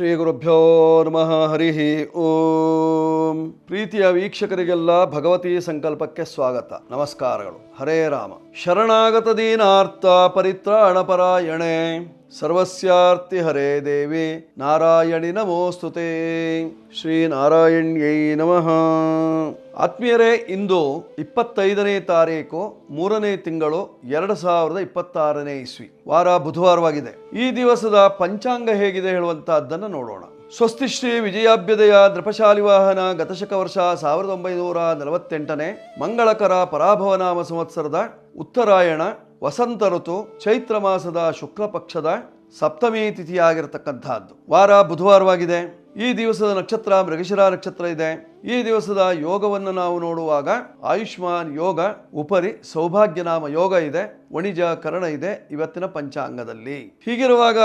ಶ್ರೀ ಗುರುಭ್ಯೋ ನಮಃ. ಹರಿ ಓಂ. ಪ್ರೀತಿಯ ವೀಕ್ಷಕರಿಗೆಲ್ಲ ಭಗವತಿ ಸಂಕಲ್ಪಕ್ಕೆ ಸ್ವಾಗತ, ನಮಸ್ಕಾರಗಳು. ಹರೇ ರಾಮ. ಶರಣಾಗತ ದೀನಾರ್ಥ ಪರಿತ್ರಾಣ ಪರಾಯಣೆ ಸರ್ವಸ್ಯಾರ್ತಿ ಹರೇ ದೇವಿ ನಾರಾಯಣಿ ನಮೋಸ್ತುತೆ. ಶ್ರೀ ನಾರಾಯಣ್ಯೈ ನಮಃ. ಆತ್ಮೀಯರೇ, ಇಂದು 25ನೇ ತಾರೀಕು 3ನೇ ತಿಂಗಳು 2026ನೇ ಇಸ್ವಿ, ವಾರ ಬುಧವಾರವಾಗಿದೆ. ಈ ದಿವಸದ ಪಂಚಾಂಗ ಹೇಗಿದೆ ಹೇಳುವಂತಹದ್ದನ್ನು ನೋಡೋಣ. ಸ್ವಸ್ತಿ ಶ್ರೀ ವಿಜಯಾಭ್ಯುದಯ ನೃಪಶಾಲಿವಾಹನ ಗತಶಕ ವರ್ಷ 1948ನೇ ಮಂಗಳಕರ ಪರಾಭವನಾಮ ಸಂವತ್ಸರದ ಉತ್ತರಾಯಣ ವಸಂತ ಋತು ಚೈತ್ರ ಮಾಸದ ಶುಕ್ಲ ಪಕ್ಷದ ಸಪ್ತಮಿ ತಿಥಿಯಾಗಿರತಕ್ಕಂತಹದ್ದು. ವಾರ ಬುಧವಾರವಾಗಿದೆ. ಈ ದಿವಸದ ನಕ್ಷತ್ರ ಮೃಗಶಿರ ನಕ್ಷತ್ರ ಇದೆ. ಈ ದಿವಸದ ಯೋಗವನ್ನು ನಾವು ನೋಡುವಾಗ ಆಯುಷ್ಮಾನ್ ಯೋಗ, ಉಪರಿ ಸೌಭಾಗ್ಯನಾಮ ಯೋಗ ಇದೆ, ವಣಿಜ ಕರ್ಣ ಇದೆ ಇವತ್ತಿನ ಪಂಚಾಂಗದಲ್ಲಿ. ಹೀಗಿರುವಾಗ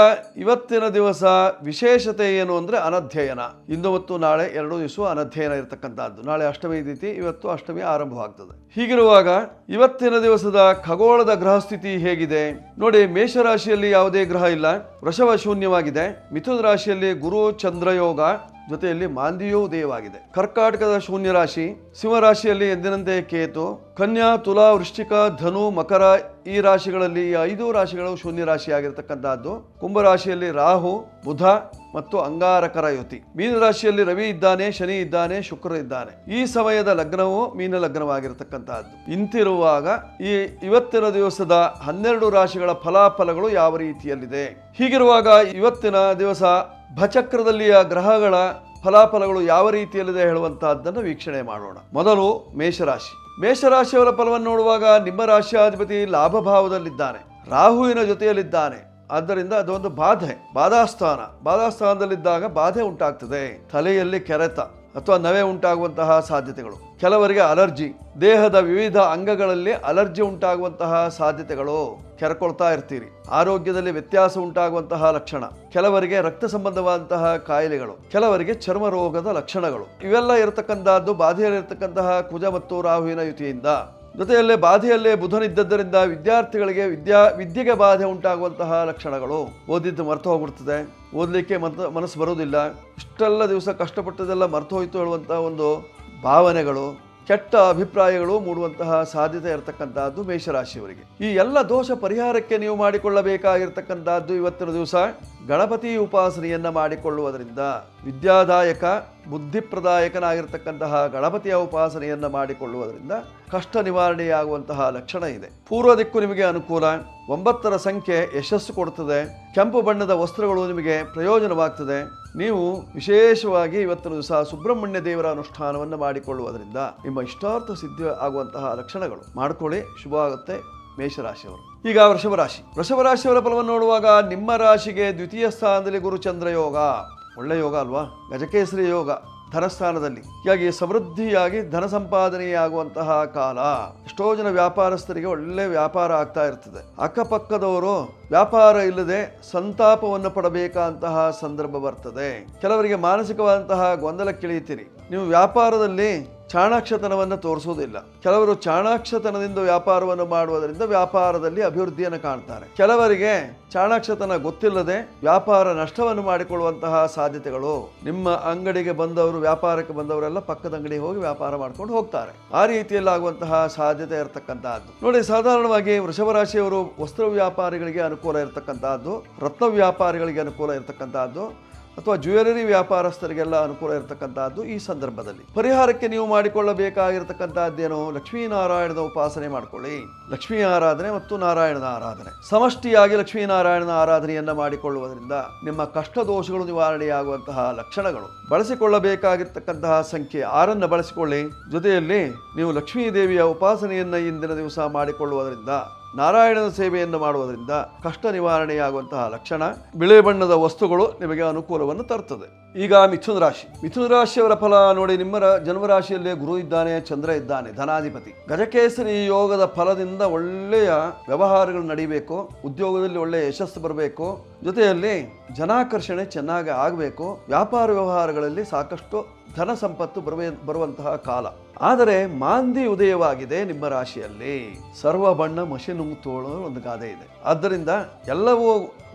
ಇವತ್ತಿನ ದಿವಸ ವಿಶೇಷತೆ ಏನು ಅಂದ್ರೆ ಅನಧ್ಯಯನ. ಇಂದು ಮತ್ತು ನಾಳೆ 2 ದಿವಸ ಅನಧ್ಯಯನ ಇರತಕ್ಕಂಥದ್ದು. ನಾಳೆ ಅಷ್ಟಮಿ ತಿಥಿ, ಇವತ್ತು ಅಷ್ಟಮಿ ಆರಂಭವಾಗ್ತದೆ. ಹೀಗಿರುವಾಗ ಇವತ್ತಿನ ದಿವಸದ ಖಗೋಳದ ಗ್ರಹ ಸ್ಥಿತಿ ಹೇಗಿದೆ ನೋಡಿ. ಮೇಷರಾಶಿಯಲ್ಲಿ ಯಾವುದೇ ಗ್ರಹ ಇಲ್ಲ, ವೃಷಭ ಶೂನ್ಯವಾಗಿದೆ. ಮಿಥುನ ರಾಶಿಯಲ್ಲಿ ಗುರು ಚಂದ್ರ ಯೋಗ ಜೊತೆಯಲ್ಲಿ ಮಾಂದಿಯೋ ಉದಯವಾಗಿದೆ. ಕರ್ಕಾಟಕದ ಶೂನ್ಯ ರಾಶಿ. ಸಿಂಹರಾಶಿಯಲ್ಲಿ ಎಂದಿನಂತೆ ಕೇತು. ಕನ್ಯಾ, ತುಲಾ, ವೃಶ್ಚಿಕ, ಧನು, ಮಕರ ಈ ರಾಶಿಗಳಲ್ಲಿ 5 ರಾಶಿಗಳು ಶೂನ್ಯ ರಾಶಿಯಾಗಿರ್ತಕ್ಕಂಥದ್ದು. ಕುಂಭರಾಶಿಯಲ್ಲಿ ರಾಹು, ಬುಧ ಮತ್ತು ಅಂಗಾರಕರ ಯುತಿ. ಮೀನರಾಶಿಯಲ್ಲಿ ರವಿ ಇದ್ದಾನೆ, ಶನಿ ಇದ್ದಾನೆ, ಶುಕ್ರ ಇದ್ದಾನೆ. ಈ ಸಮಯದ ಲಗ್ನವು ಮೀನ ಲಗ್ನವಾಗಿರತಕ್ಕಂತಹದ್ದು. ಇಂತಿರುವಾಗ ಇವತ್ತಿನ ದಿವಸದ 12 ರಾಶಿಗಳ ಫಲಾಫಲಗಳು ಯಾವ ರೀತಿಯಲ್ಲಿದೆ. ಹೀಗಿರುವಾಗ ಇವತ್ತಿನ ದಿವಸ ಭಚಕ್ರದಲ್ಲಿಯ ಗ್ರಹಗಳ ಫಲಾಫಲಗಳು ಯಾವ ರೀತಿಯಲ್ಲಿದೆ ಹೇಳುವಂತಹದ್ದನ್ನು ವೀಕ್ಷಣೆ ಮಾಡೋಣ. ಮೊದಲು ಮೇಷರಾಶಿ. ಮೇಷರಾಶಿಯವರ ಫಲವನ್ನು ನೋಡುವಾಗ ನಿಮ್ಮ ರಾಶಿಯಾಧಿಪತಿ ಲಾಭ ಭಾವದಲ್ಲಿದ್ದಾನೆ, ರಾಹುವಿನ ಜೊತೆಯಲ್ಲಿದ್ದಾನೆ. ಆದ್ದರಿಂದ ಅದೊಂದು ಬಾಧಾಸ್ಥಾನದಲ್ಲಿದ್ದಾಗ ಬಾಧೆ ಉಂಟಾಗ್ತದೆ. ತಲೆಯಲ್ಲಿ ಕೆರೆತ ಅಥವಾ ನವೆ ಉಂಟಾಗುವಂತಹ ಸಾಧ್ಯತೆಗಳು. ಕೆಲವರಿಗೆ ಅಲರ್ಜಿ, ದೇಹದ ವಿವಿಧ ಅಂಗಗಳಲ್ಲಿ ಅಲರ್ಜಿ ಉಂಟಾಗುವಂತಹ ಸಾಧ್ಯತೆಗಳು. ಕೆರೆಕೊಳ್ತಾ ಇರ್ತೀರಿ. ಆರೋಗ್ಯದಲ್ಲಿ ವ್ಯತ್ಯಾಸ ಉಂಟಾಗುವಂತಹ ಲಕ್ಷಣ. ಕೆಲವರಿಗೆ ರಕ್ತ ಸಂಬಂಧವಾದಂತಹ ಕಾಯಿಲೆಗಳು, ಕೆಲವರಿಗೆ ಚರ್ಮ ರೋಗದ ಲಕ್ಷಣಗಳು. ಇವೆಲ್ಲ ಇರತಕ್ಕಂತಹದ್ದು ಬಾಧೆಯಲ್ಲಿರತಕ್ಕಂತಹ ಕುಜ ಮತ್ತು ರಾಹುವಿನ ಯುತಿಯಿಂದ. ಜೊತೆಯಲ್ಲೇ ಬಾಧೆಯಲ್ಲೇ ಬುಧನಿದ್ದದ್ದರಿಂದ ವಿದ್ಯಾರ್ಥಿಗಳಿಗೆ ವಿದ್ಯೆಗೆ ಬಾಧೆ ಉಂಟಾಗುವಂತಹ ಲಕ್ಷಣಗಳು. ಓದಿದ್ದು ಮರೆತು ಹೋಗ್ಬಿಡ್ತದೆ, ಓದಲಿಕ್ಕೆ ಮನಸ್ಸು ಬರುವುದಿಲ್ಲ, ಇಷ್ಟೆಲ್ಲ ದಿವಸ ಕಷ್ಟಪಟ್ಟದೆಲ್ಲ ಮರೆತು ಹೋಯ್ತು ಹೇಳುವಂತಹ ಒಂದು ಭಾವನೆಗಳು, ಕೆಟ್ಟ ಅಭಿಪ್ರಾಯಗಳು ಮೂಡುವಂತಹ ಸಾಧ್ಯತೆ ಇರತಕ್ಕಂತಹದ್ದು ಮೇಷರಾಶಿಯವರಿಗೆ. ಈ ಎಲ್ಲ ದೋಷ ಪರಿಹಾರಕ್ಕೆ ನೀವು ಮಾಡಿಕೊಳ್ಳಬೇಕಾಗಿರ್ತಕ್ಕಂಥದ್ದು ಇವತ್ತಿನ ದಿವಸ ಗಣಪತಿ ಉಪಾಸನೆಯನ್ನ ಮಾಡಿಕೊಳ್ಳುವುದರಿಂದ, ವಿದ್ಯಾದಾಯಕ ಬುದ್ಧಿಪ್ರದಾಯಕನಾಗಿರ್ತಕ್ಕಂತಹ ಗಣಪತಿಯ ಉಪಾಸನೆಯನ್ನ ಮಾಡಿಕೊಳ್ಳುವುದರಿಂದ ಕಷ್ಟ ನಿವಾರಣೆಯಾಗುವಂತಹ ಲಕ್ಷಣ ಇದೆ. ಪೂರ್ವ ದಿಕ್ಕು ನಿಮಗೆ ಅನುಕೂಲ. 9ರ ಸಂಖ್ಯೆ ಯಶಸ್ಸು ಕೊಡುತ್ತದೆ. ಕೆಂಪು ಬಣ್ಣದ ವಸ್ತ್ರಗಳು ನಿಮಗೆ ಪ್ರಯೋಜನವಾಗ್ತದೆ. ನೀವು ವಿಶೇಷವಾಗಿ ಇವತ್ತಿನ ದಿವಸ ಸುಬ್ರಹ್ಮಣ್ಯ ದೇವರ ಅನುಷ್ಠಾನವನ್ನು ಮಾಡಿಕೊಳ್ಳುವುದರಿಂದ ನಿಮ್ಮ ಇಷ್ಟಾರ್ಥ ಸಿದ್ಧಿ ಆಗುವಂತಹ ಲಕ್ಷಣಗಳು. ಮಾಡಿಕೊಳ್ಳಿ, ಶುಭ ಆಗುತ್ತೆ ಮೇಷರಾಶಿಯವರು. ಈಗ ವೃಷಭ ರಾಶಿಯವರ ಫಲವನ್ನು ನೋಡುವಾಗ ನಿಮ್ಮ ರಾಶಿಗೆ ದ್ವಿತೀಯ ಸ್ಥಾನದಲ್ಲಿ ಗುರು ಚಂದ್ರ ಯೋಗ. ಒಳ್ಳೆ ಯೋಗ ಅಲ್ವಾ? ಗಜಕೇಸರಿ ಯೋಗ ಧನಸ್ಥಾನದಲ್ಲಿ. ಹೀಗಾಗಿ ಸಮೃದ್ಧಿಯಾಗಿ ಧನ ಸಂಪಾದನೆಯಾಗುವಂತಹ ಕಾಲ. ಎಷ್ಟೋ ಜನ ವ್ಯಾಪಾರಸ್ಥರಿಗೆ ಒಳ್ಳೆ ವ್ಯಾಪಾರ ಆಗ್ತಾ ಇರ್ತದೆ. ಅಕ್ಕಪಕ್ಕದವರು ವ್ಯಾಪಾರ ಇಲ್ಲದೆ ಸಂತಾಪವನ್ನು ಪಡಬೇಕಾದಂತಹ ಸಂದರ್ಭ ಬರ್ತದೆ. ಕೆಲವರಿಗೆ ಮಾನಸಿಕವಾದಂತಹ ಗೊಂದಲಕ್ಕಿಳಿಯುತ್ತೀರಿ. ನೀವು ವ್ಯಾಪಾರದಲ್ಲಿ ಚಾಣಾಕ್ಷತನವನ್ನು ತೋರಿಸುವುದಿಲ್ಲ. ಕೆಲವರು ಚಾಣಾಕ್ಷತನದಿಂದ ವ್ಯಾಪಾರವನ್ನು ಮಾಡುವುದರಿಂದ ವ್ಯಾಪಾರದಲ್ಲಿ ಅಭಿವೃದ್ಧಿಯನ್ನು ಕಾಣ್ತಾರೆ. ಕೆಲವರಿಗೆ ಚಾಣಾಕ್ಷತನ ಗೊತ್ತಿಲ್ಲದೆ ವ್ಯಾಪಾರ ನಷ್ಟವನ್ನು ಮಾಡಿಕೊಳ್ಳುವಂತಹ ಸಾಧ್ಯತೆಗಳು. ನಿಮ್ಮ ಅಂಗಡಿಗೆ ಬಂದವರು, ವ್ಯಾಪಾರಕ್ಕೆ ಬಂದವರೆಲ್ಲ ಪಕ್ಕದ ಅಂಗಡಿಗೆ ಹೋಗಿ ವ್ಯಾಪಾರ ಮಾಡ್ಕೊಂಡು ಹೋಗ್ತಾರೆ. ಆ ರೀತಿಯಲ್ಲಿ ಆಗುವಂತಹ ಸಾಧ್ಯತೆ ಇರತಕ್ಕಂತಹದ್ದು ನೋಡಿ. ಸಾಧಾರಣವಾಗಿ ವೃಷಭ ರಾಶಿಯವರು ವಸ್ತ್ರ ವ್ಯಾಪಾರಿಗಳಿಗೆ ಅನುಕೂಲ ಇರತಕ್ಕಂತಹದ್ದು, ರತ್ನ ವ್ಯಾಪಾರಿಗಳಿಗೆ ಅನುಕೂಲ ಇರತಕ್ಕಂತಹದ್ದು, ಅಥವಾ ಜ್ಯುವೆಲರಿ ವ್ಯಾಪಾರಸ್ಥರಿಗೆಲ್ಲ ಅನುಕೂಲ ಇರತಕ್ಕಂತಹದ್ದು. ಈ ಸಂದರ್ಭದಲ್ಲಿ ಪರಿಹಾರಕ್ಕೆ ನೀವು ಮಾಡಿಕೊಳ್ಳಬೇಕಾಗಿರತಕ್ಕಂತಹದ್ದೇನು? ಲಕ್ಷ್ಮೀನಾರಾಯಣದ ಉಪಾಸನೆ ಮಾಡಿಕೊಳ್ಳಿ. ಲಕ್ಷ್ಮೀ ಆರಾಧನೆ ಮತ್ತು ನಾರಾಯಣನ ಆರಾಧನೆ, ಸಮಷ್ಟಿಯಾಗಿ ಲಕ್ಷ್ಮೀನಾರಾಯಣನ ಆರಾಧನೆಯನ್ನ ಮಾಡಿಕೊಳ್ಳುವುದರಿಂದ ನಿಮ್ಮ ಕಷ್ಟ ದೋಷಗಳು ನಿವಾರಣೆಯಾಗುವಂತಹ ಲಕ್ಷಣಗಳು. ಬಳಸಿಕೊಳ್ಳಬೇಕಾಗಿರ್ತಕ್ಕಂತಹ ಸಂಖ್ಯೆ 6 ಬಳಸಿಕೊಳ್ಳಿ. ಜೊತೆಯಲ್ಲಿ ನೀವು ಲಕ್ಷ್ಮೀ ದೇವಿಯ ಉಪಾಸನೆಯನ್ನ ಇಂದಿನ ದಿವಸ ಮಾಡಿಕೊಳ್ಳುವುದರಿಂದ, ನಾರಾಯಣನ ಸೇವೆಯನ್ನು ಮಾಡುವುದರಿಂದ ಕಷ್ಟ ನಿವಾರಣೆಯಾಗುವಂತಹ ಲಕ್ಷಣ. ಬಿಳಿ ಬಣ್ಣದ ವಸ್ತುಗಳು ನಿಮಗೆ ಅನುಕೂಲವನ್ನು ತರುತ್ತದೆ. ಈಗ ಮಿಥುನ ರಾಶಿಯವರ ಫಲ ನೋಡಿ. ನಿಮ್ಮ ಜನ್ಮರಾಶಿಯಲ್ಲೇ ಗುರು ಇದ್ದಾನೆ, ಚಂದ್ರ ಇದ್ದಾನೆ, ಧನಾಧಿಪತಿ. ಗಜಕೇಸರಿ ಯೋಗದ ಫಲದಿಂದ ಒಳ್ಳೆಯ ವ್ಯವಹಾರಗಳು ನಡೀಬೇಕು, ಉದ್ಯೋಗದಲ್ಲಿ ಒಳ್ಳೆಯ ಯಶಸ್ಸು ಬರಬೇಕು, ಜೊತೆಯಲ್ಲಿ ಜನಾಕರ್ಷಣೆ ಚೆನ್ನಾಗಿ ಆಗಬೇಕು, ವ್ಯಾಪಾರ ವ್ಯವಹಾರಗಳಲ್ಲಿ ಸಾಕಷ್ಟು ಧನ ಸಂಪತ್ತು ಬರುವಂತಹ ಕಾಲ. ಆದರೆ ಮಾಂದಿ ಉದಯವಾಗಿದೆ ನಿಮ್ಮ ರಾಶಿಯಲ್ಲಿ. ಸರ್ವ ಬಣ್ಣ ಮಷಿನು ತೋಳು ಒಂದು ಗಾದೆ ಇದೆ. ಆದ್ದರಿಂದ ಎಲ್ಲವೂ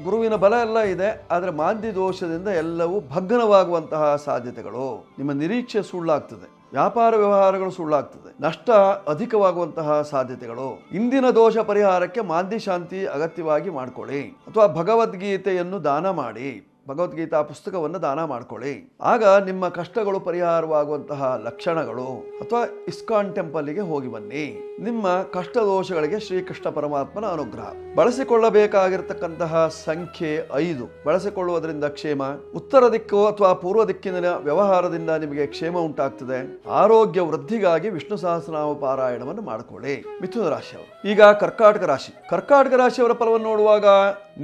ಗುರುವಿನ ಬಲ ಎಲ್ಲ ಇದೆ, ಆದರೆ ಮಾಂದಿ ದೋಷದಿಂದ ಎಲ್ಲವೂ ಭಗ್ನವಾಗುವಂತಹ ಸಾಧ್ಯತೆಗಳು. ನಿಮ್ಮ ನಿರೀಕ್ಷೆ ಸುಳ್ಳಾಗ್ತದೆ, ವ್ಯಾಪಾರ ವ್ಯವಹಾರಗಳು ಸುಳ್ಳಾಗ್ತದೆ, ನಷ್ಟ ಅಧಿಕವಾಗುವಂತಹ ಸಾಧ್ಯತೆಗಳು. ಇಂದಿನ ದೋಷ ಪರಿಹಾರಕ್ಕೆ ಮಾಂದಿ ಶಾಂತಿ ಅಗತ್ಯವಾಗಿ ಮಾಡ್ಕೊಳ್ಳಿ, ಅಥವಾ ಭಗವದ್ಗೀತೆಯನ್ನು ದಾನ ಮಾಡಿ, ಭಗವದ್ಗೀತಾ ಪುಸ್ತಕವನ್ನು ದಾನ ಮಾಡ್ಕೊಳ್ಳಿ. ಆಗ ನಿಮ್ಮ ಕಷ್ಟಗಳು ಪರಿಹಾರವಾಗುವಂತಹ ಲಕ್ಷಣಗಳು. ಅಥವಾ ಇಸ್ಕಾನ್ ಟೆಂಪಲ್ಗೆ ಹೋಗಿ ಬನ್ನಿ. ನಿಮ್ಮ ಕಷ್ಟ ದೋಷಗಳಿಗೆ ಶ್ರೀಕೃಷ್ಣ ಪರಮಾತ್ಮನ ಅನುಗ್ರಹ. ಬಳಸಿಕೊಳ್ಳಬೇಕಾಗಿರತಕ್ಕಂತಹ ಸಂಖ್ಯೆ 5. ಬಳಸಿಕೊಳ್ಳುವುದರಿಂದ ಕ್ಷೇಮ. ಉತ್ತರ ದಿಕ್ಕು ಅಥವಾ ಪೂರ್ವ ದಿಕ್ಕಿನ ವ್ಯವಹಾರದಿಂದ ನಿಮಗೆ ಕ್ಷೇಮ ಉಂಟಾಗ್ತದೆ. ಆರೋಗ್ಯ ವೃದ್ಧಿಗಾಗಿ ವಿಷ್ಣು ಸಹಸ್ರನಾಮ ಪಾರಾಯಣವನ್ನು ಮಾಡಿಕೊಳ್ಳಿ. ಮಿಥುನ ರಾಶಿಯವರು. ಈಗ ಕರ್ಕಾಟಕ ರಾಶಿ. ಕರ್ಕಾಟಕ ರಾಶಿಯವರ ಫಲವನ್ನು ನೋಡುವಾಗ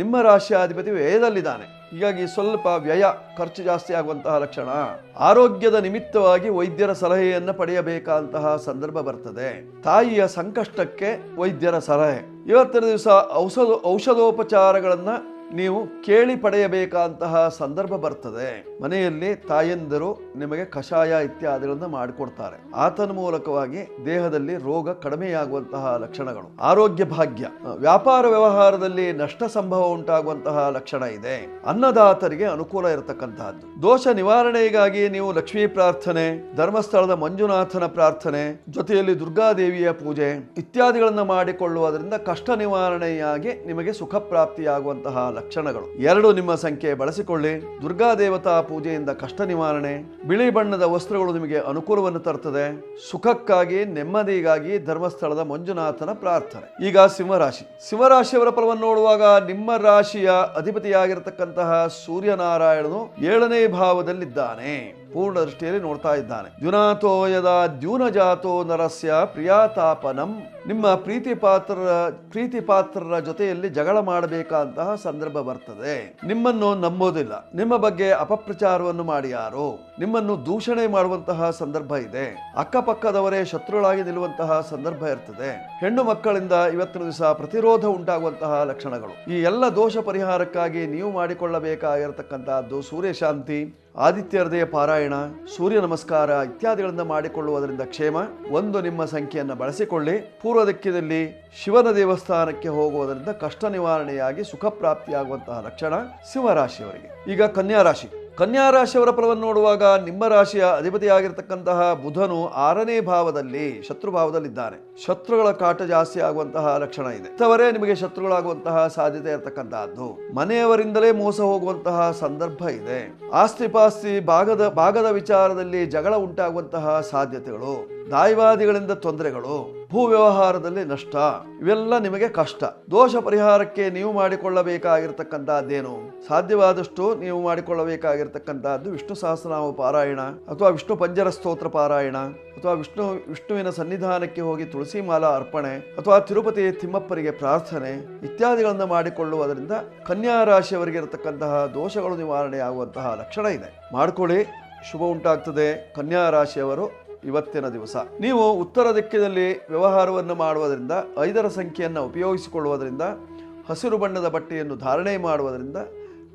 ನಿಮ್ಮ ರಾಶಿಯಾಧಿಪತಿ ವ್ಯಯದಲ್ಲಿದ್ದಾನೆ. ಹೀಗಾಗಿ ಸ್ವಲ್ಪ ವ್ಯಯ, ಖರ್ಚು ಜಾಸ್ತಿ ಆಗುವಂತಹ ಲಕ್ಷಣ. ಆರೋಗ್ಯದ ನಿಮಿತ್ತವಾಗಿ ವೈದ್ಯರ ಸಲಹೆಯನ್ನು ಪಡೆಯಬೇಕಾದಂತಹ ಸಂದರ್ಭ ಬರ್ತದೆ. ತಾಯಿಯ ಸಂಕಷ್ಟಕ್ಕೆ ವೈದ್ಯರ ಸಲಹೆ. ಇವತ್ತಿನ ದಿವಸ ಔಷಧೋಪಚಾರಗಳನ್ನ ನೀವು ಕೇಳಿ ಪಡೆಯಬೇಕಾದಂತಹ ಸಂದರ್ಭ ಬರ್ತದೆ. ಮನೆಯಲ್ಲಿ ತಾಯಂದಿರು ನಿಮಗೆ ಕಷಾಯ ಇತ್ಯಾದಿಗಳನ್ನು ಮಾಡಿಕೊಡ್ತಾರೆ. ಆತನ ಮೂಲಕವಾಗಿ ದೇಹದಲ್ಲಿ ರೋಗ ಕಡಿಮೆಯಾಗುವಂತಹ ಲಕ್ಷಣಗಳು. ಆರೋಗ್ಯ ಭಾಗ್ಯ. ವ್ಯಾಪಾರ ವ್ಯವಹಾರದಲ್ಲಿ ನಷ್ಟ ಸಂಭವ ಉಂಟಾಗುವಂತಹ ಲಕ್ಷಣ ಇದೆ. ಅನ್ನದಾತರಿಗೆ ಅನುಕೂಲ ಇರತಕ್ಕಂತಹದ್ದು. ದೋಷ ನಿವಾರಣೆಗಾಗಿ ನೀವು ಲಕ್ಷ್ಮೀ ಪ್ರಾರ್ಥನೆ, ಧರ್ಮಸ್ಥಳದ ಮಂಜುನಾಥನ ಪ್ರಾರ್ಥನೆ, ಜೊತೆಯಲ್ಲಿ ದುರ್ಗಾದೇವಿಯ ಪೂಜೆ ಇತ್ಯಾದಿಗಳನ್ನ ಮಾಡಿಕೊಳ್ಳುವುದರಿಂದ ಕಷ್ಟ ನಿವಾರಣೆಯಾಗಿ ನಿಮಗೆ ಸುಖ ಪ್ರಾಪ್ತಿಯಾಗುವಂತಹ ಲಕ್ಷಣಗಳು. 2 ನಿಮ್ಮ ಸಂಖ್ಯೆ ಬಳಸಿಕೊಳ್ಳಿ. ದುರ್ಗಾ ದೇವತಾ ಪೂಜೆಯಿಂದ ಕಷ್ಟ ನಿವಾರಣೆ. ಬಿಳಿ ಬಣ್ಣದ ವಸ್ತ್ರಗಳು ನಿಮಗೆ ಅನುಕೂಲವನ್ನು ತರುತ್ತದೆ. ಸುಖಕ್ಕಾಗಿ, ನೆಮ್ಮದಿಗಾಗಿ ಧರ್ಮಸ್ಥಳದ ಮಂಜುನಾಥನ ಪ್ರಾರ್ಥನೆ. ಈಗ ಸಿಂಹರಾಶಿ. ಸಿಂಹರಾಶಿಯವರ ಫಲವನ್ನು ನೋಡುವಾಗ ನಿಮ್ಮ ರಾಶಿಯ ಅಧಿಪತಿಯಾಗಿರತಕ್ಕಂತಹ ಸೂರ್ಯನಾರಾಯಣನು 7ನೇ ಭಾವದಲ್ಲಿದ್ದಾನೆ. ಪೂರ್ಣ ದೃಷ್ಟಿಯಲ್ಲಿ ನೋಡ್ತಾ ಇದ್ದಾನೆ. ದ್ಯುನಾಥೋ ಯದಾ ದ್ಯೂನಜಾತೋ ನರಸ್ಯ ಪ್ರಿಯಾತಾಪನಂ. ನಿಮ್ಮ ಪ್ರೀತಿ ಪಾತ್ರರ ಜೊತೆಯಲ್ಲಿ ಜಗಳ ಮಾಡಬೇಕಾದಂತಹ ಸಂದರ್ಭ ಬರ್ತದೆ. ನಿಮ್ಮನ್ನು ನಂಬೋದಿಲ್ಲ, ನಿಮ್ಮ ಬಗ್ಗೆ ಅಪಪ್ರಚಾರವನ್ನು ಮಾಡಿ ಯಾರು ನಿಮ್ಮನ್ನು ದೂಷಣೆ ಮಾಡುವಂತಹ ಸಂದರ್ಭ ಇದೆ. ಅಕ್ಕಪಕ್ಕದವರೇ ಶತ್ರುಗಳಾಗಿ ನಿಲ್ಲುವಂತಹ ಸಂದರ್ಭ ಇರ್ತದೆ. ಹೆಣ್ಣು ಮಕ್ಕಳಿಂದ ಇವತ್ತಿನ ದಿವಸ ಪ್ರತಿರೋಧ ಉಂಟಾಗುವಂತಹ ಲಕ್ಷಣಗಳು. ಈ ಎಲ್ಲ ದೋಷ ಪರಿಹಾರಕ್ಕಾಗಿ ನೀವು ಮಾಡಿಕೊಳ್ಳಬೇಕಾಗಿರತಕ್ಕಂತಹದ್ದು ಸೂರ್ಯ ಶಾಂತಿ, ಆದಿತ್ಯ ಹೃದಯ ಪಾರಾಯಣ, ಸೂರ್ಯ ನಮಸ್ಕಾರ ಇತ್ಯಾದಿಗಳಿಂದ ಮಾಡಿಕೊಳ್ಳುವುದರಿಂದ ಕ್ಷೇಮ. 1 ನಿಮ್ಮ ಸಂಖ್ಯೆಯನ್ನು ಬಳಸಿಕೊಳ್ಳಿ. ಪೂರ್ವ ದಿಕ್ಕಿನಲ್ಲಿ ಶಿವನ ದೇವಸ್ಥಾನಕ್ಕೆ ಹೋಗುವುದರಿಂದ ಕಷ್ಟ ನಿವಾರಣೆಯಾಗಿ ಸುಖ ಪ್ರಾಪ್ತಿಯಾಗುವಂತಹ ಲಕ್ಷಣ ಸಿಂಹರಾಶಿಯವರಿಗೆ. ಈಗ ಕನ್ಯಾ ರಾಶಿ. ಕನ್ಯಾ ರಾಶಿಯವರ ಫಲವನ್ನು ನೋಡುವಾಗ ನಿಮ್ಮ ರಾಶಿಯ ಅಧಿಪತಿಯಾಗಿರ್ತಕ್ಕಂತಹ ಬುಧನು 6ನೇ ಭಾವದಲ್ಲಿ ಶತ್ರುಭಾವದಲ್ಲಿದ್ದಾನೆ. ಶತ್ರುಗಳ ಕಾಟ ಜಾಸ್ತಿ ಆಗುವಂತಹ ಲಕ್ಷಣ ಇದೆ. ಇಂಥವರೇ ನಿಮಗೆ ಶತ್ರುಗಳಾಗುವಂತಹ ಸಾಧ್ಯತೆ ಇರತಕ್ಕಂತಹದ್ದು. ಮನೆಯವರಿಂದಲೇ ಮೋಸ ಹೋಗುವಂತಹ ಸಂದರ್ಭ ಇದೆ. ಆಸ್ತಿ ಪಾಸ್ತಿ ಭಾಗದ ವಿಚಾರದಲ್ಲಿ ಜಗಳ ಉಂಟಾಗುವಂತಹ ಸಾಧ್ಯತೆಗಳು. ದಾಯವಾದಿಗಳಿಂದ ತೊಂದರೆಗಳು. ಭೂ ವ್ಯವಹಾರದಲ್ಲಿ ನಷ್ಟ. ಇವೆಲ್ಲ ನಿಮಗೆ ಕಷ್ಟ. ದೋಷ ಪರಿಹಾರಕ್ಕೆ ನೀವು ಮಾಡಿಕೊಳ್ಳಬೇಕಾಗಿರ್ತಕ್ಕಂತಹದ್ದೇನು? ಸಾಧ್ಯವಾದಷ್ಟು ನೀವು ಮಾಡಿಕೊಳ್ಳಬೇಕಾಗಿರ್ತಕ್ಕಂತಹದ್ದು ವಿಷ್ಣು ಸಹಸ್ರನಾಮ ಪಾರಾಯಣ, ಅಥವಾ ವಿಷ್ಣು ಪಂಜರ ಸ್ತೋತ್ರ ಪಾರಾಯಣ, ಅಥವಾ ವಿಷ್ಣುವಿನ ಸನ್ನಿಧಾನಕ್ಕೆ ಹೋಗಿ ತುಳಸಿ ಮಾಲಾ ಅರ್ಪಣೆ, ಅಥವಾ ತಿರುಪತಿ ತಿಮ್ಮಪ್ಪರಿಗೆ ಪ್ರಾರ್ಥನೆ ಇತ್ಯಾದಿಗಳನ್ನು ಮಾಡಿಕೊಳ್ಳುವುದರಿಂದ ಕನ್ಯಾ ರಾಶಿಯವರಿಗೆ ಇರತಕ್ಕಂತಹ ದೋಷಗಳು ನಿವಾರಣೆ ಆಗುವಂತಹ ಲಕ್ಷಣ ಇದೆ. ಮಾಡಿಕೊಳ್ಳಿ, ಶುಭ ಉಂಟಾಗ್ತದೆ. ಕನ್ಯಾ ರಾಶಿಯವರು ಇವತ್ತಿನ ದಿವಸ ನೀವು ಉತ್ತರ ದಿಕ್ಕಿನಲ್ಲಿ ವ್ಯವಹಾರವನ್ನು ಮಾಡುವುದರಿಂದ, 5ರ ಸಂಖ್ಯೆಯನ್ನು ಉಪಯೋಗಿಸಿಕೊಳ್ಳುವುದರಿಂದ, ಹಸಿರು ಬಣ್ಣದ ಬಟ್ಟೆಯನ್ನು ಧಾರಣೆ ಮಾಡುವುದರಿಂದ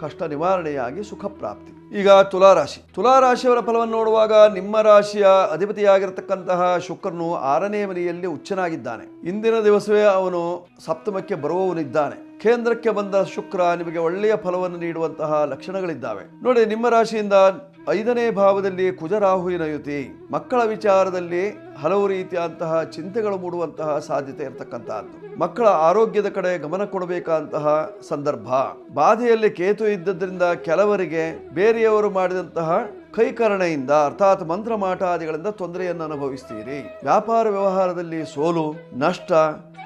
ಕಷ್ಟ ನಿವಾರಣೆಯಾಗಿ ಸುಖ ಪ್ರಾಪ್ತಿ. ಈಗ ತುಲಾರಾಶಿ. ತುಲಾರಾಶಿಯವರ ಫಲವನ್ನು ನೋಡುವಾಗ ನಿಮ್ಮ ರಾಶಿಯ ಅಧಿಪತಿಯಾಗಿರತಕ್ಕಂತಹ ಶುಕ್ರನು 6ನೇ ಮನೆಯಲ್ಲಿ ಉಚ್ಚನಾಗಿದ್ದಾನೆ. ಇಂದಿನ ದಿವಸವೇ ಅವನು ಸಪ್ತಮಕ್ಕೆ ಬರುವವನಿದ್ದಾನೆ. ಕೇಂದ್ರಕ್ಕೆ ಬಂದ ಶುಕ್ರ ನಿಮಗೆ ಒಳ್ಳೆಯ ಫಲವನ್ನು ನೀಡುವಂತಹ ಲಕ್ಷಣಗಳಿದ್ದಾವೆ. ನೋಡಿ, ನಿಮ್ಮ ರಾಶಿಯಿಂದ 5ನೇ ಭಾವದಲ್ಲಿ ಕುಜರಾಹುವಿನ ಯುತಿ. ಮಕ್ಕಳ ವಿಚಾರದಲ್ಲಿ ಹಲವು ರೀತಿಯಂತಹ ಚಿಂತೆಗಳು ಮೂಡುವಂತಹ ಸಾಧ್ಯತೆ ಇರತಕ್ಕಂತಹದ್ದು. ಮಕ್ಕಳ ಆರೋಗ್ಯದ ಕಡೆ ಗಮನ ಕೊಡಬೇಕಾದಂತಹ ಸಂದರ್ಭ. ಬಾಧೆಯಲ್ಲಿ ಕೇತು ಇದ್ದದ್ರಿಂದ ಕೆಲವರಿಗೆ ಬೇರೆಯವರು ಮಾಡಿದಂತಹ ಕೈಕರಣೆಯಿಂದ ಅರ್ಥಾತ್ ಮಂತ್ರ ಮಾಟಾದಿಗಳಿಂದ ತೊಂದರೆಯನ್ನು ಅನುಭವಿಸ್ತೀರಿ. ವ್ಯಾಪಾರ ವ್ಯವಹಾರದಲ್ಲಿ ಸೋಲು, ನಷ್ಟ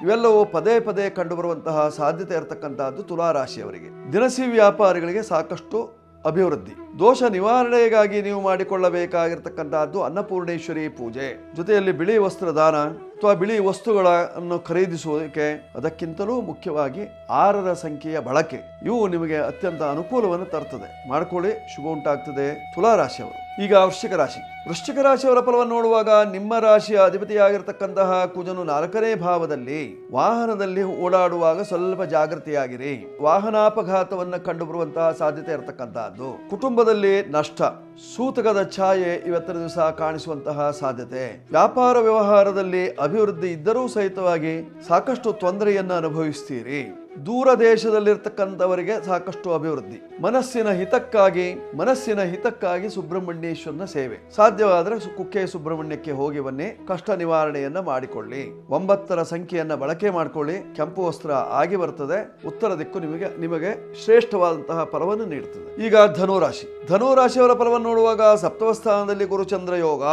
ಇವೆಲ್ಲವೂ ಪದೇ ಪದೇ ಕಂಡುಬರುವಂತಹ ಸಾಧ್ಯತೆ ಇರತಕ್ಕಂತಹದ್ದು ತುಲಾರಾಶಿಯವರಿಗೆ. ದಿನಸಿ ವ್ಯಾಪಾರಿಗಳಿಗೆ ಸಾಕಷ್ಟು ಅಭಿವೃದ್ಧಿ. ದೋಷ ನಿವಾರಣೆಗಾಗಿ ನೀವು ಮಾಡಿಕೊಳ್ಳಬೇಕಾಗಿರ್ತಕ್ಕಂತಹದ್ದು ಅನ್ನಪೂರ್ಣೇಶ್ವರಿ ಪೂಜೆ, ಜೊತೆಯಲ್ಲಿ ಬಿಳಿ ವಸ್ತ್ರದಾನ ಅಥವಾ ಬಿಳಿ ವಸ್ತುಗಳನ್ನು ಖರೀದಿಸುವುದಕ್ಕೆ, ಅದಕ್ಕಿಂತಲೂ ಮುಖ್ಯವಾಗಿ 6ರ ಸಂಖ್ಯೆಯ ಬಳಕೆ, ಇವು ನಿಮಗೆ ಅತ್ಯಂತ ಅನುಕೂಲವನ್ನು ತರ್ತದೆ. ಮಾಡಿಕೊಳ್ಳಿ, ಶುಭ ಉಂಟಾಗ್ತದೆ ತುಲಾರಾಶಿಯವರು. ಈಗ ವೃಶ್ಚಿಕ ರಾಶಿ. ವೃಶ್ಚಿಕ ರಾಶಿಯವರ ಫಲವನ್ನು ನೋಡುವಾಗ ನಿಮ್ಮ ರಾಶಿಯ ಅಧಿಪತಿಯಾಗಿರ್ತಕ್ಕಂತಹ ಕುಜನು 4ನೇ ಭಾವದಲ್ಲಿ ವಾಹನದಲ್ಲಿ ಓಡಾಡುವಾಗ ಸ್ವಲ್ಪ ಜಾಗೃತಿಯಾಗಿರಿ. ವಾಹನಾಪಘಾತವನ್ನು ಕಂಡುಬರುವಂತಹ ಸಾಧ್ಯತೆ ಇರತಕ್ಕಂತಹದ್ದು. ಕುಟುಂಬದಲ್ಲಿ ನಷ್ಟ, ಸೂತಕದ ಛಾಯೆ ಇವತ್ತಿನ ದಿವಸ ಕಾಣಿಸುವಂತಹ ಸಾಧ್ಯತೆ. ವ್ಯಾಪಾರ ವ್ಯವಹಾರದಲ್ಲಿ ಅಭಿವೃದ್ಧಿ ಇದ್ದರೂ ಸಹಿತವಾಗಿ ಸಾಕಷ್ಟು ತೊಂದರೆಯನ್ನು ಅನುಭವಿಸ್ತೀರಿ. ದೂರ ದೇಶದಲ್ಲಿರ್ತಕ್ಕಂಥವರಿಗೆ ಸಾಕಷ್ಟು ಅಭಿವೃದ್ಧಿ. ಮನಸ್ಸಿನ ಹಿತಕ್ಕಾಗಿ ಸುಬ್ರಹ್ಮಣ್ಯೇಶ್ವರನ ಸೇವೆ, ಸಾಧ್ಯವಾದರೆ ಕುಕ್ಕೆ ಸುಬ್ರಹ್ಮಣ್ಯಕ್ಕೆ ಹೋಗಿ ಬನ್ನಿ, ಕಷ್ಟ ನಿವಾರಣೆಯನ್ನ ಮಾಡಿಕೊಳ್ಳಿ. 9ರ ಸಂಖ್ಯೆಯನ್ನ ಬಳಕೆ ಮಾಡಿಕೊಳ್ಳಿ. ಕೆಂಪು ವಸ್ತ್ರ ಆಗಿ ಬರ್ತದೆ. ಉತ್ತರ ದಿಕ್ಕು ನಿಮಗೆ ಶ್ರೇಷ್ಠವಾದಂತಹ ಫಲವನ್ನು ನೀಡುತ್ತದೆ. ಈಗ ಧನುರಾಶಿಯವರ ಫಲವನ್ನು ನೋಡುವಾಗ ಸಪ್ತಮ ಸ್ಥಾನದಲ್ಲಿ ಗುರುಚಂದ್ರ ಯೋಗ,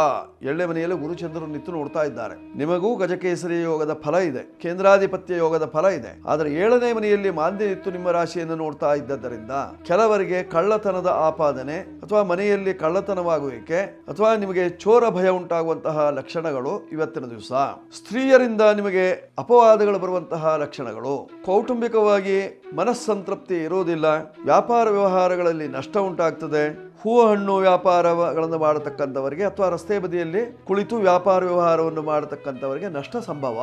7ನೇ ಮನೆಯಲ್ಲಿ ಗುರುಚಂದ್ರರು ನಿಂತು ನೋಡ್ತಾ ಇದ್ದಾರೆ. ನಿಮಗೂ ಗಜಕೇಸರಿ ಯೋಗದ ಫಲ ಇದೆ, ಕೇಂದ್ರಾಧಿಪತ್ಯ ಯೋಗದ ಫಲ ಇದೆ. ಆದರೆ 7ನೇ ಮನೆಯಲ್ಲಿ ಮಾಂದ್ಯ ನಿತ್ತು ನಿಮ್ಮ ರಾಶಿಯನ್ನು ನೋಡ್ತಾ ಇದ್ದರಿಂದ ಕೆಲವರಿಗೆ ಕಳ್ಳತನದ ಆಪಾದನೆ ಅಥವಾ ಮನೆಯಲ್ಲಿ ಕಳ್ಳತನವಾಗುವಿಕೆ ಅಥವಾ ನಿಮಗೆ ಚೋರ ಭಯ ಉಂಟಾಗುವಂತಹ ಲಕ್ಷಣಗಳು ಇವತ್ತಿನ ದಿವಸ. ಸ್ತ್ರೀಯರಿಂದ ನಿಮಗೆ ಅಪವಾದಗಳು ಬರುವಂತಹ ಲಕ್ಷಣಗಳು. ಕೌಟುಂಬಿಕವಾಗಿ ಮನಸ್ಸಂತೃಪ್ತಿ ಇರುವುದಿಲ್ಲ. ವ್ಯಾಪಾರ ವ್ಯವಹಾರಗಳಲ್ಲಿ ನಷ್ಟ ಉಂಟಾಗ್ತದೆ. ಹೂವು ಹಣ್ಣು ವ್ಯಾಪಾರಗಳನ್ನು ಮಾಡತಕ್ಕಂಥವರಿಗೆ ಅಥವಾ ರಸ್ತೆ ಬದಿಯಲ್ಲಿ ಕುಳಿತು ವ್ಯಾಪಾರ ವ್ಯವಹಾರವನ್ನು ಮಾಡತಕ್ಕಂಥವರಿಗೆ ನಷ್ಟ ಸಂಭವ.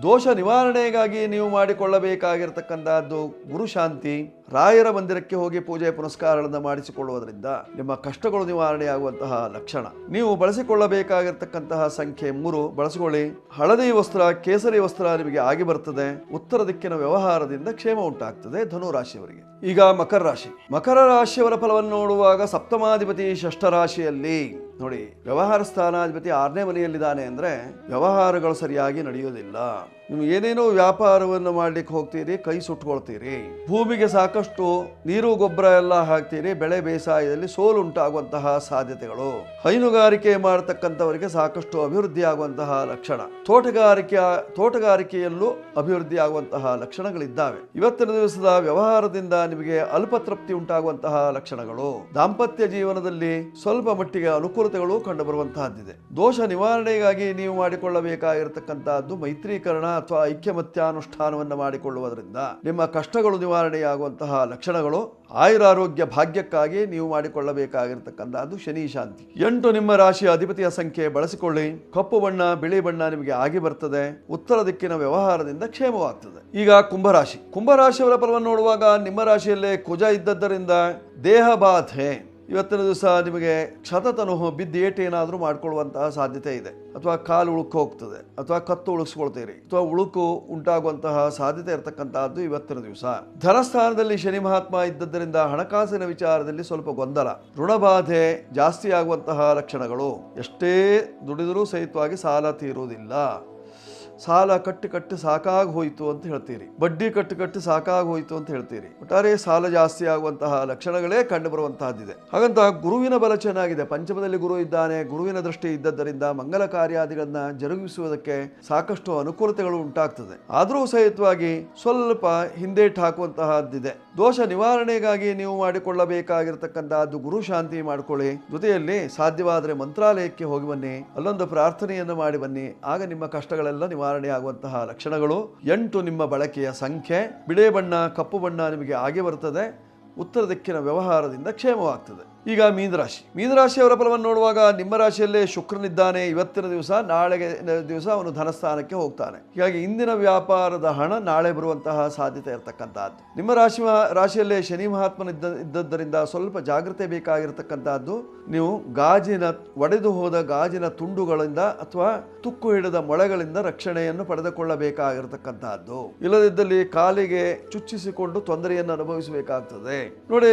ದೋಷ ನಿವಾರಣೆಗಾಗಿ ನೀವು ಮಾಡಿಕೊಳ್ಳಬೇಕಾಗಿರತಕ್ಕಂತಹದ್ದು ಗುರುಶಾಂತಿ. ರಾಯರ ಮಂದಿರಕ್ಕೆ ಹೋಗಿ ಪೂಜೆ ಪುನಸ್ಕಾರಗಳನ್ನು ಮಾಡಿಸಿಕೊಳ್ಳುವುದರಿಂದ ನಿಮ್ಮ ಕಷ್ಟಗಳು ನಿವಾರಣೆಯಾಗುವಂತಹ ಲಕ್ಷಣ. ನೀವು ಬಳಸಿಕೊಳ್ಳಬೇಕಾಗಿರ್ತಕ್ಕಂತಹ ಸಂಖ್ಯೆ 3 ಬಳಸಿಕೊಳ್ಳಿ. ಹಳದಿ ವಸ್ತ್ರ, ಕೇಸರಿ ವಸ್ತ್ರ ನಿಮಗೆ ಆಗಿ ಬರ್ತದೆ. ಉತ್ತರ ದಿಕ್ಕಿನ ವ್ಯವಹಾರದಿಂದ ಕ್ಷೇಮ ಉಂಟಾಗ್ತದೆ ಧನುರಾಶಿಯವರಿಗೆ. ಈಗ ಮಕರ ರಾಶಿಯವರ ಫಲವನ್ನು ನೋಡುವಾಗ ಸಪ್ತಮಾಧಿಪತಿ 6ಠ ರಾಶಿಯಲ್ಲಿ ನೋಡಿ, ವ್ಯವಹಾರ ಸ್ಥಾನಾಧಿಪತಿ 6ನೇ ಮನೆಯಲ್ಲಿದ್ದಾನೆ ಅಂದ್ರೆ ವ್ಯವಹಾರಗಳು ಸರಿಯಾಗಿ ನಡೆಯೋದಿಲ್ಲ. ನೀವು ಏನೇನೋ ವ್ಯಾಪಾರವನ್ನು ಮಾಡ್ಲಿಕ್ಕೆ ಹೋಗ್ತೀರಿ, ಕೈ ಸುಟ್ಕೊಳ್ತೀರಿ. ಭೂಮಿಗೆ ಸಾಕಷ್ಟು ನೀರು ಗೊಬ್ಬರ ಎಲ್ಲ ಹಾಕ್ತೀರಿ, ಬೆಳೆ ಬೇಸಾಯದಲ್ಲಿ ಸೋಲು ಉಂಟಾಗುವಂತಹ ಸಾಧ್ಯತೆಗಳು. ಹೈನುಗಾರಿಕೆ ಮಾಡತಕ್ಕಂಥವರಿಗೆ ಸಾಕಷ್ಟು ಅಭಿವೃದ್ಧಿ ಆಗುವಂತಹ ಲಕ್ಷಣ. ತೋಟಗಾರಿಕೆಯಲ್ಲೂ ಅಭಿವೃದ್ಧಿ ಆಗುವಂತಹ ಲಕ್ಷಣಗಳಿದ್ದಾವೆ. ಇವತ್ತಿನ ದಿವಸದ ವ್ಯವಹಾರದಿಂದ ನಿಮಗೆ ಅಲ್ಪತೃಪ್ತಿ ಉಂಟಾಗುವಂತಹ ಲಕ್ಷಣಗಳು. ದಾಂಪತ್ಯ ಜೀವನದಲ್ಲಿ ಸ್ವಲ್ಪ ಮಟ್ಟಿಗೆ ಅನುಕೂಲತೆಗಳು ಕಂಡುಬರುವಂತಹದ್ದಿದೆ. ದೋಷ ನಿವಾರಣೆಗಾಗಿ ನೀವು ಮಾಡಿಕೊಳ್ಳಬೇಕಾಗಿರತಕ್ಕಂತಹದ್ದು ಮೈತ್ರೀಕರಣ ಅಥವಾ ಐಕ್ಯಮತ್ಯಾನುಷ್ಠಾನವನ್ನು ಮಾಡಿಕೊಳ್ಳುವುದರಿಂದ ನಿಮ್ಮ ಕಷ್ಟಗಳು ನಿವಾರಣೆಯಾಗುವಂತಹ ಲಕ್ಷಣಗಳು. ಆಯುರಾರೋಗ್ಯ ಭಾಗ್ಯಕ್ಕಾಗಿ ನೀವು ಮಾಡಿಕೊಳ್ಳಬೇಕಾಗಿರತಕ್ಕಂತಹದ್ದು ಶನಿ ಶಾಂತಿ. 8 ನಿಮ್ಮ ರಾಶಿಯ ಅಧಿಪತಿಯ ಸಂಖ್ಯೆ ಬಳಸಿಕೊಳ್ಳಿ. ಕಪ್ಪು ಬಣ್ಣ, ಬಿಳಿ ಬಣ್ಣ ನಿಮಗೆ ಆಗಿ ಬರ್ತದೆ. ಉತ್ತರ ದಿಕ್ಕಿನ ವ್ಯವಹಾರದಿಂದ ಕ್ಷೇಮವಾಗ್ತದೆ. ಈಗ ಕುಂಭರಾಶಿಯವರ ಫಲವನ್ನು ನೋಡುವಾಗ ನಿಮ್ಮ ರಾಶಿಯಲ್ಲೇ ಕುಜ ಇದ್ದದ್ದರಿಂದ ದೇಹ ಬಾಧೆ. ಇವತ್ತಿನ ದಿವಸ ನಿಮಗೆ ಕ್ಷತತನು ಬಿದ್ದು ಏಟೇನಾದರೂ ಮಾಡಿಕೊಳ್ಳುವಂತಹ ಸಾಧ್ಯತೆ ಇದೆ. ಅಥವಾ ಕಾಲು ಉಳುಕು ಹೋಗ್ತದೆ, ಅಥವಾ ಕತ್ತು ಉಳುಕ್ಸ್ಕೊಳ್ತೀರಿ, ಅಥವಾ ಉಳುಕು ಉಂಟಾಗುವಂತಹ ಸಾಧ್ಯತೆ ಇರತಕ್ಕಂತಹದ್ದು ಇವತ್ತಿನ ದಿವಸ. ಧನಸ್ಥಾನದಲ್ಲಿ ಶನಿ ಮಹಾತ್ಮ ಇದ್ದದ್ದರಿಂದ ಹಣಕಾಸಿನ ವಿಚಾರದಲ್ಲಿ ಸ್ವಲ್ಪ ಗೊಂದಲ. ಋಣಬಾಧೆ ಜಾಸ್ತಿ ಆಗುವಂತಹ ಲಕ್ಷಣಗಳು. ಎಷ್ಟೇ ದುಡಿದರೂ ಸಹಿತವಾಗಿ ಸಾಲ ತೀರುವುದಿಲ್ಲ. ಸಾಲ ಕಟ್ಟಿ ಸಾಕಾಗಿ ಹೋಯಿತು ಅಂತ ಹೇಳ್ತೀರಿ, ಬಡ್ಡಿ ಕಟ್ಟಿ ಸಾಕಾಗಿ ಹೋಯಿತು ಅಂತ ಹೇಳ್ತೀರಿ. ಒಟ್ಟಾರೆ ಸಾಲ ಜಾಸ್ತಿ ಆಗುವಂತಹ ಲಕ್ಷಣಗಳೇ ಕಂಡು ಬರುವಂತಹದ್ದಿದೆ. ಹಾಗಂತ ಗುರುವಿನ ಬಲ ಚೆನ್ನಾಗಿದೆ. ಪಂಚಮದಲ್ಲಿ ಗುರು ಇದ್ದಾನೆ. ಗುರುವಿನ ದೃಷ್ಟಿ ಇದ್ದದ್ದರಿಂದ ಮಂಗಲ ಕಾರ್ಯಾದಿಗಳನ್ನ ಜರುಗಿಸುವುದಕ್ಕೆ ಸಾಕಷ್ಟು ಅನುಕೂಲತೆಗಳು ಉಂಟಾಗ್ತದೆ. ಆದರೂ ಸಹಿತವಾಗಿ ಸ್ವಲ್ಪ ಹಿಂದೇಟು ಹಾಕುವಂತಹದ್ದಿದೆ. ದೋಷ ನಿವಾರಣೆಗಾಗಿ ನೀವು ಮಾಡಿಕೊಳ್ಳಬೇಕಾಗಿರತಕ್ಕಂತಹದ್ದು ಗುರು ಶಾಂತಿ ಮಾಡಿಕೊಳ್ಳಿ. ಜೊತೆಯಲ್ಲಿ ಸಾಧ್ಯವಾದರೆ ಮಂತ್ರಾಲಯಕ್ಕೆ ಹೋಗಿ ಬನ್ನಿ, ಅಲ್ಲೊಂದು ಪ್ರಾರ್ಥನೆಯನ್ನು ಮಾಡಿ ಬನ್ನಿ. ಆಗ ನಿಮ್ಮ ಕಷ್ಟಗಳೆಲ್ಲ ನಿವಾರಣೆಯಾಗುವಂತಹ ಲಕ್ಷಣಗಳು. 8 ನಿಮ್ಮ ಬಳಕೆಯ ಸಂಖ್ಯೆ. ಬಿಳಿ ಬಣ್ಣ, ಕಪ್ಪು ಬಣ್ಣ ನಿಮಗೆ ಆಗಿ ಬರ್ತದೆ. ಉತ್ತರ ದಿಕ್ಕಿನ ವ್ಯವಹಾರದಿಂದ ಕ್ಷೇಮವಾಗ್ತದೆ. ಈಗ ಮೀನರಾಶಿಯವರ ಫಲವನ್ನು ನೋಡುವಾಗ ನಿಮ್ಮ ರಾಶಿಯಲ್ಲೇ ಶುಕ್ರನಿದ್ದಾನೆ ಇವತ್ತಿನ ದಿವಸ. ನಾಳೆ ದಿವಸ ಅವನು ಧನಸ್ಥಾನಕ್ಕೆ ಹೋಗ್ತಾನೆ. ಹೀಗಾಗಿ ಇಂದಿನ ವ್ಯಾಪಾರದ ಹಣ ನಾಳೆ ಬರುವಂತಹ ಸಾಧ್ಯತೆ ಇರತಕ್ಕಂತಹದ್ದು. ನಿಮ್ಮ ರಾಶಿಯಲ್ಲೇ ಶನಿ ಮಹಾತ್ಮನ ಇದ್ದದ್ದರಿಂದ ಸ್ವಲ್ಪ ಜಾಗ್ರತೆ ಬೇಕಾಗಿರತಕ್ಕಂತಹದ್ದು. ನೀವು ಒಡೆದು ಹೋದ ಗಾಜಿನ ತುಂಡುಗಳಿಂದ ಅಥವಾ ತುಕ್ಕು ಹಿಡಿದ ಮೊಳೆಗಳಿಂದ ರಕ್ಷಣೆಯನ್ನು ಪಡೆದುಕೊಳ್ಳಬೇಕಾಗಿರತಕ್ಕಂತಹದ್ದು. ಇಲ್ಲದಿದ್ದಲ್ಲಿ ಕಾಲಿಗೆ ಚುಚ್ಚಿಸಿಕೊಂಡು ತೊಂದರೆಯನ್ನು ಅನುಭವಿಸಬೇಕಾಗ್ತದೆ. ನೋಡಿ,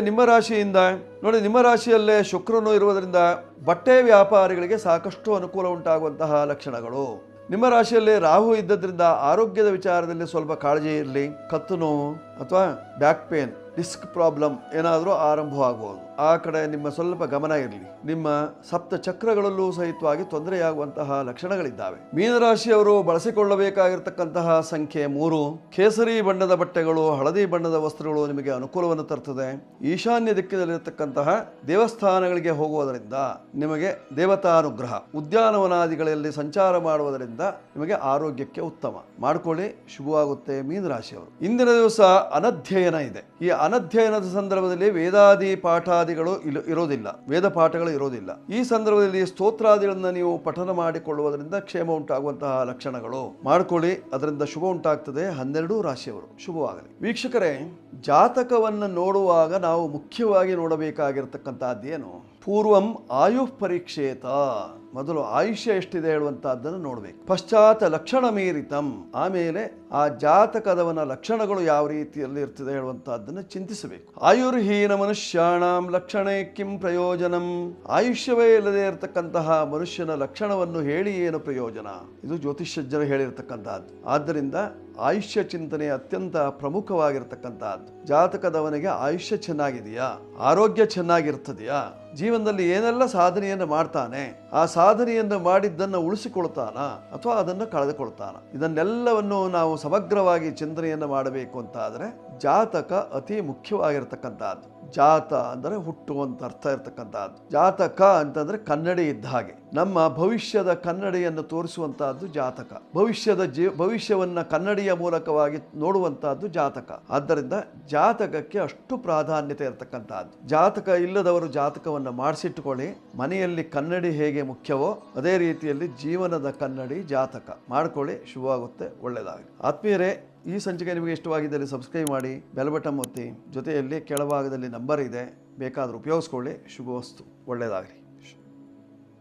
ನಿಮ್ಮ ರಾಶಿಯಲ್ಲೇ ಶುಕ್ರನು ಇರುವುದರಿಂದ ಬಟ್ಟೆ ವ್ಯಾಪಾರಿಗಳಿಗೆ ಸಾಕಷ್ಟು ಅನುಕೂಲ ಉಂಟಾಗುವಂತಹ ಲಕ್ಷಣಗಳು. ನಿಮ್ಮ ರಾಶಿಯಲ್ಲಿ ರಾಹು ಇದ್ದದ್ರಿಂದ ಆರೋಗ್ಯದ ವಿಚಾರದಲ್ಲಿ ಸ್ವಲ್ಪ ಕಾಳಜಿ ಇರಲಿ. ಕತ್ತು ನೋವು ಅಥವಾ ಬ್ಯಾಕ್ ಪೇನ್, ಡಿಸ್ಕ್ ಪ್ರಾಬ್ಲಮ್ ಏನಾದರೂ ಆರಂಭವಾಗಬಹುದು. ಆ ಕಡೆ ನಿಮ್ಮ ಸ್ವಲ್ಪ ಗಮನ ಇರಲಿ. ನಿಮ್ಮ ಸಪ್ತ ಚಕ್ರಗಳಲ್ಲೂ ಸಹಿತವಾಗಿ ತೊಂದರೆಯಾಗುವಂತಹ ಲಕ್ಷಣಗಳಿದ್ದಾವೆ. ಮೀನರಾಶಿಯವರು ಬಳಸಿಕೊಳ್ಳಬೇಕಾಗಿರ್ತಕ್ಕಂತಹ ಸಂಖ್ಯೆ 3. ಕೇಸರಿ ಬಣ್ಣದ ಬಟ್ಟೆಗಳು, ಹಳದಿ ಬಣ್ಣದ ವಸ್ತ್ರಗಳು ನಿಮಗೆ ಅನುಕೂಲವನ್ನು ತರ್ತದೆ. ಈಶಾನ್ಯ ದಿಕ್ಕಿನಲ್ಲಿರತಕ್ಕಂತಹ ದೇವಸ್ಥಾನಗಳಿಗೆ ಹೋಗುವುದರಿಂದ ನಿಮಗೆ ದೇವತಾನುಗ್ರಹ. ಉದ್ಯಾನವನಾದಿಗಳಲ್ಲಿ ಸಂಚಾರ ಮಾಡುವುದರಿಂದ ನಿಮಗೆ ಆರೋಗ್ಯಕ್ಕೆ ಉತ್ತಮ. ಮಾಡಿಕೊಳ್ಳಿ, ಶುಭವಾಗುತ್ತೆ ಮೀನರಾಶಿಯವರು. ಇಂದಿನ ದಿವಸ ಅನಧ್ಯಯನ ಅನಧ್ಯಯನ ಇದೆ. ಈ ಅನಧ್ಯಯನದ ಸಂದರ್ಭದಲ್ಲಿ ವೇದಾದಿ ಪಾಠಾದಿಗಳು ಇರೋದಿಲ್ಲ, ವೇದ ಪಾಠಗಳು ಇರೋದಿಲ್ಲ. ಈ ಸಂದರ್ಭದಲ್ಲಿ ಸ್ತೋತ್ರಾದಿಗಳನ್ನ ನೀವು ಪಠನ ಮಾಡಿಕೊಳ್ಳುವುದರಿಂದ ಕ್ಷೇಮ ಉಂಟಾಗುವಂತಹ ಲಕ್ಷಣಗಳು ಮಾಡಿಕೊಳ್ಳಿ, ಅದರಿಂದ ಶುಭ ಉಂಟಾಗ್ತದೆ. 12 ರಾಶಿಯವರು ಶುಭವಾಗಲಿ. ವೀಕ್ಷಕರೇ, ಜಾತಕವನ್ನು ನೋಡುವಾಗ ನಾವು ಮುಖ್ಯವಾಗಿ ನೋಡಬೇಕಾಗಿರ್ತಕ್ಕಂಥದ್ದೇನು? ಪೂರ್ವಂ ಆಯು ಪರೀಕ್ಷೇತ, ಮೊದಲು ಆಯುಷ್ಯ ಎಷ್ಟಿದೆ ಹೇಳುವಂತಹದ್ದನ್ನು ನೋಡಬೇಕು. ಪಶ್ಚಾತ್ ಲಕ್ಷಣ ಮೀರಿತಂ, ಆಮೇಲೆ ಆ ಜಾತಕದವನ ಲಕ್ಷಣಗಳು ಯಾವ ರೀತಿಯಲ್ಲಿ ಇರ್ತದೆ ಹೇಳುವಂತಹದ್ದನ್ನು ಚಿಂತಿಸಬೇಕು. ಆಯುರ್ಹೀನ ಮನುಷ್ಯಾಣಂ ಲಕ್ಷಣೇ ಕಿಂ ಪ್ರಯೋಜನಂ, ಆಯುಷ್ಯವೇ ಇಲ್ಲದೆ ಇರತಕ್ಕಂತಹ ಮನುಷ್ಯನ ಲಕ್ಷಣವನ್ನು ಹೇಳಿ ಏನು ಪ್ರಯೋಜನ? ಇದು ಜ್ಯೋತಿಷ್ಯಜ್ಞರು ಹೇಳಿರ್ತಕ್ಕಂಥದ್ದು. ಆದ್ದರಿಂದ ಆಯುಷ್ಯ ಚಿಂತನೆ ಅತ್ಯಂತ ಪ್ರಮುಖವಾಗಿರ್ತಕ್ಕಂಥದ್ದು. ಜಾತಕದವನಿಗೆ ಆಯುಷ್ಯ ಚೆನ್ನಾಗಿದೆಯಾ, ಆರೋಗ್ಯ ಚೆನ್ನಾಗಿರ್ತದೆಯಾ, ಜೀವನದಲ್ಲಿ ಏನೆಲ್ಲ ಸಾಧನೆಯನ್ನು ಮಾಡ್ತಾನೆ, ಆ ಸಾಧನೆಯನ್ನು ಮಾಡಿದ್ದನ್ನು ಉಳಿಸಿಕೊಳ್ತಾನ ಅಥವಾ ಅದನ್ನು ಕಳೆದುಕೊಳ್ತಾನ, ಇದನ್ನೆಲ್ಲವನ್ನು ನಾವು ಸಮಗ್ರವಾಗಿ ಚಿಂತನೆಯನ್ನು ಮಾಡಬೇಕು ಅಂತ ಆದರೆ ಜಾತಕ ಅತಿ ಮುಖ್ಯವಾಗಿರ್ತಕ್ಕಂಥದ್ದು. ಜಾತ ಅಂದರೆ ಹುಟ್ಟುವಂತ ಅರ್ಥ ಇರತಕ್ಕಂಥದ್ದು. ಜಾತಕ ಅಂತಂದ್ರೆ ಕನ್ನಡಿ ಇದ್ದ ಹಾಗೆ, ನಮ್ಮ ಭವಿಷ್ಯದ ಕನ್ನಡಿಯನ್ನು ತೋರಿಸುವಂತಹದ್ದು ಜಾತಕ. ಭವಿಷ್ಯವನ್ನ ಕನ್ನಡಿಯ ಮೂಲಕವಾಗಿ ನೋಡುವಂತಹದ್ದು ಜಾತಕ. ಆದ್ದರಿಂದ ಜಾತಕಕ್ಕೆ ಅಷ್ಟು ಪ್ರಾಧಾನ್ಯತೆ ಇರತಕ್ಕಂಥದ್ದು. ಜಾತಕ ಇಲ್ಲದವರು ಜಾತಕವನ್ನು ಮಾಡಿಸಿಟ್ಟುಕೊಳ್ಳಿ. ಮನೆಯಲ್ಲಿ ಕನ್ನಡಿ ಹೇಗೆ ಮುಖ್ಯವೋ ಅದೇ ರೀತಿಯಲ್ಲಿ ಜೀವನದ ಕನ್ನಡಿ ಜಾತಕ ಮಾಡಿಕೊಳ್ಳಿ, ಶುಭವಾಗುತ್ತೆ, ಒಳ್ಳೆಯದಾಗಲಿ. ಆತ್ಮೀಯರೇ, ಈ ಸಂಚಿಕೆ ನಿಮಗೆ ಇಷ್ಟವಾಗಿದ್ದಲ್ಲಿ ಸಬ್ಸ್ಕ್ರೈಬ್ ಮಾಡಿ, ಬೆಲ್ ಬಟನ್ ಒತ್ತಿ. ಜೊತೆಯಲ್ಲಿ ಕೆಳಭಾಗದಲ್ಲಿ ನಂಬರ್ ಇದೆ, ಬೇಕಾದರೂ ಉಪಯೋಗಿಸ್ಕೊಳ್ಳಿ. ಶುಭವಸ್ತು, ಒಳ್ಳೆಯದಾಗಲಿ.